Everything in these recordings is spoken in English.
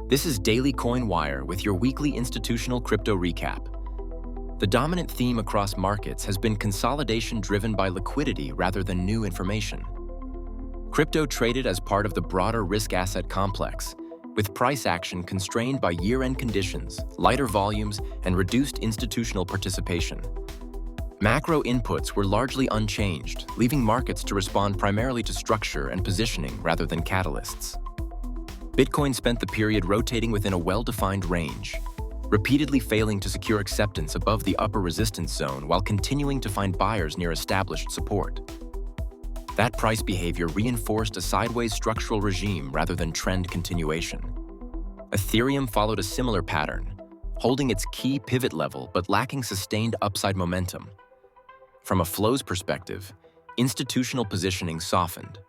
This is Daily Coin Wire with your weekly institutional crypto recap. The dominant theme across markets has been consolidation driven by liquidity rather than new information. Crypto traded as part of the broader risk asset complex, with price action constrained by year-end conditions, lighter volumes, and reduced institutional participation. Macro inputs were largely unchanged, leaving markets to respond primarily to structure and positioning rather than catalysts. Bitcoin spent the period rotating within a well-defined range, repeatedly failing to secure acceptance above the upper resistance zone while continuing to find buyers near established support. That price behavior reinforced a sideways structural regime rather than trend continuation. Ethereum followed a similar pattern, holding its key pivot level but lacking sustained upside momentum. From a flows perspective, institutional positioning softened.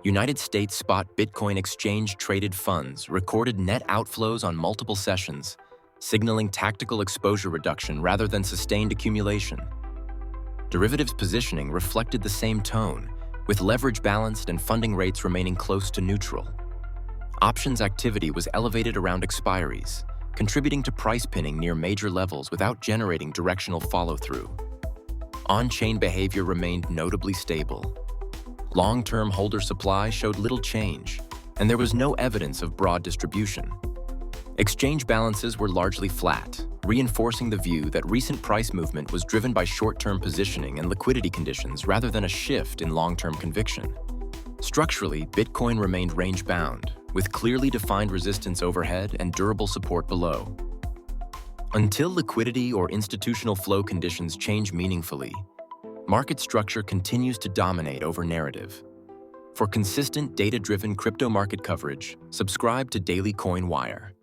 United States spot Bitcoin exchange-traded funds recorded net outflows on multiple sessions, signaling tactical exposure reduction rather than sustained accumulation. Derivatives positioning reflected the same tone, with leverage balanced and funding rates remaining close to neutral. Options activity was elevated around expiries, contributing to price pinning near major levels without generating directional follow-through. On-chain behavior remained notably stable. Long-term holder supply showed little change, and there was no evidence of broad distribution. Exchange balances were largely flat, reinforcing the view that recent price movement was driven by short-term positioning and liquidity conditions rather than a shift in long-term conviction. Structurally, Bitcoin remained range-bound, with clearly defined resistance overhead and durable support below. Until liquidity or institutional flow conditions change meaningfully, market structure continues to dominate over narrative. For consistent data-driven crypto market coverage, subscribe to Daily Coin Wire.